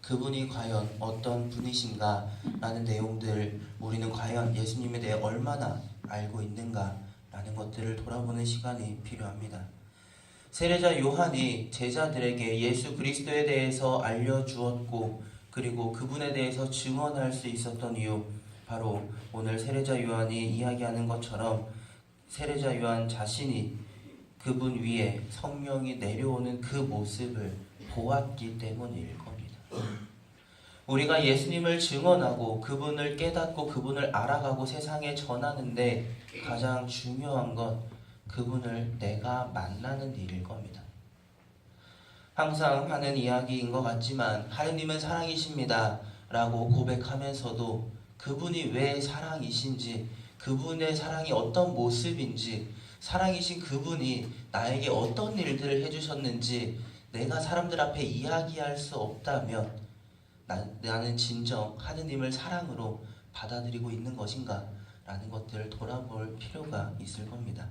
그분이 과연 어떤 분이신가 라는 내용들, 우리는 과연 예수님에 대해 얼마나 알고 있는가 라는 것들을 돌아보는 시간이 필요합니다. 세례자 요한이 제자들에게 예수 그리스도에 대해서 알려주었고, 그리고 그분에 대해서 증언할 수 있었던 이유, 바로 오늘 세례자 요한이 이야기하는 것처럼 세례자 요한 자신이 그분 위에 성령이 내려오는 그 모습을 보았기 때문일 겁니다. 우리가 예수님을 증언하고 그분을 깨닫고 그분을 알아가고 세상에 전하는데 가장 중요한 건 그분을 내가 만나는 일일 겁니다. 항상 하는 이야기인 것 같지만 하느님은 사랑이십니다 라고 고백하면서도 그분이 왜 사랑이신지, 그분의 사랑이 어떤 모습인지, 사랑이신 그분이 나에게 어떤 일들을 해주셨는지 내가 사람들 앞에 이야기할 수 없다면 나는 진정 하느님을 사랑으로 받아들이고 있는 것인가 라는 것들을 돌아볼 필요가 있을 겁니다.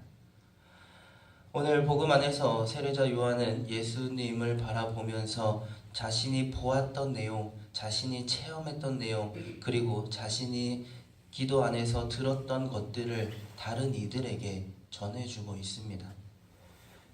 오늘 복음 안에서 세례자 요한은 예수님을 바라보면서 자신이 보았던 내용, 자신이 체험했던 내용, 그리고 자신이 기도 안에서 들었던 것들을 다른 이들에게 전해주고 있습니다.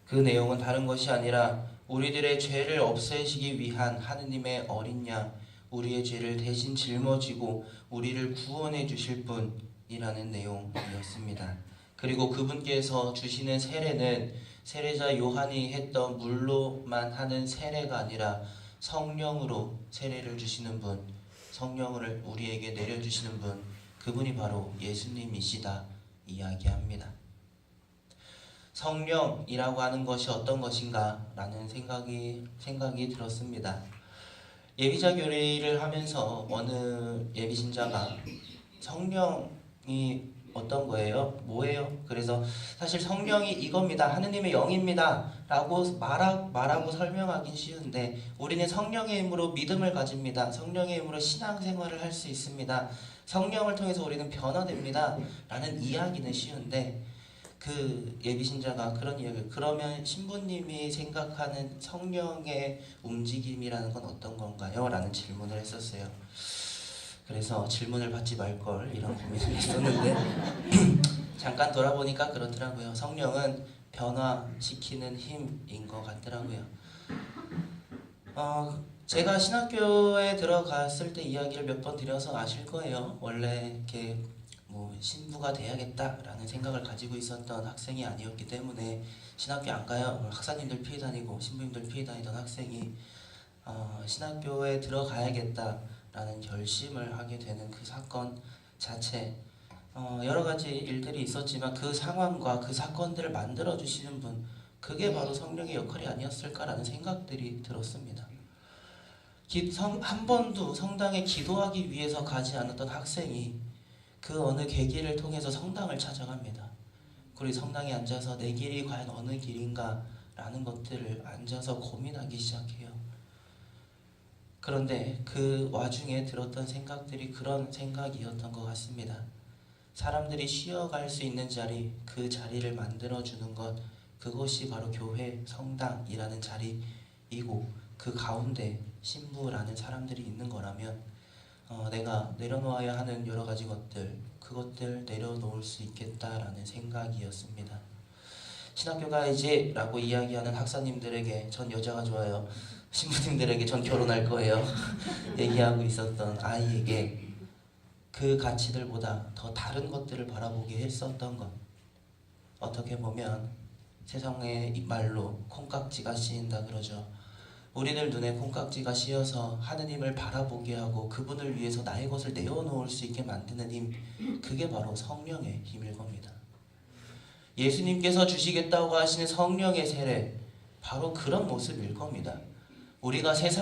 그 내용은 다른 것이 아니라 우리들의 죄를 없애시기 위한 하느님의 어린 양, 우리의 죄를 대신 짊어지고 우리를 구원해 주실 분이라는 내용이었습니다. 그리고 그분께서 주시는 세례는 세례자 요한이 했던 물로만 하는 세례가 아니라 성령으로 세례를 주시는 분, 성령을 우리에게 내려주시는 분, 그분이 바로 예수님이시다 이야기합니다. 성령이라고 하는 것이 어떤 것인가 라는 생각이 들었습니다. 예비자 교리를 하면서 어느 예비신자가 성령이 어떤 거예요? 뭐예요? 그래서 사실 성령이 이겁니다. 하느님의 영입니다. 라고 말하고 설명하긴 쉬운데 우리는 성령의 힘으로 믿음을 가집니다. 성령의 힘으로 신앙생활을 할 수 있습니다. 성령을 통해서 우리는 변화됩니다. 라는 이야기는 쉬운데 그 예비신자가 그런 이야기를, 그러면 신부님이 생각하는 성령의 움직임이라는 건 어떤 건가요? 라는 질문을 했었어요. 그래서 질문을 받지 말걸 이런 고민을 했었는데 잠깐 돌아보니까 그렇더라고요. 성령은 변화시키는 힘인 것 같더라고요. 제가 신학교에 들어갔을 때 이야기를 몇 번 드려서 아실 거예요. 원래 이렇게 신부가 돼야겠다라는 생각을 가지고 있었던 학생이 아니었기 때문에 신학교 안 가요. 학사님들 피해 다니고 신부님들 피해 다니던 학생이 신학교에 들어가야겠다라는 결심을 하게 되는 그 사건 자체, 여러 가지 일들이 있었지만 그 상황과 그 사건들을 만들어 주시는 분, 그게 바로 성령의 역할이 아니었을까라는 생각들이 들었습니다. 한 번도 성당에 기도하기 위해서 가지 않았던 학생이 그 어느 계기를 통해서 성당을 찾아갑니다. 그리고 성당에 앉아서 내 길이 과연 어느 길인가 라는 것들을 앉아서 고민하기 시작해요. 그런데 그 와중에 들었던 생각들이 그런 생각이었던 것 같습니다. 사람들이 쉬어갈 수 있는 자리, 그 자리를 만들어주는 것, 그것이 바로 교회, 성당이라는 자리이고 그 가운데 신부라는 사람들이 있는 거라면 내가 내려놓아야 하는 여러 가지 것들, 그것들 내려놓을 수 있겠다라는 생각이었습니다. 신학교 가야지 라고 이야기하는 학사님들에게 전 여자가 좋아요, 신부님들에게 전 결혼할 거예요 얘기하고 있었던 아이에게 그 가치들보다 더 다른 것들을 바라보게 했었던 것, 어떻게 보면 세상의 말로 콩깍지가 씌인다 그러죠. 우리들 눈에 콩깍지가 씌어서 하느님을 바라보게 하고 그분을 위해서 나의 것을 내어놓을 수 있게 만드는 힘, 그게 바로 성령의 힘일 겁니다. 예수님께서 주시겠다고 하시는 성령의 세례, 바로 그런 모습일 겁니다. 우리가 세상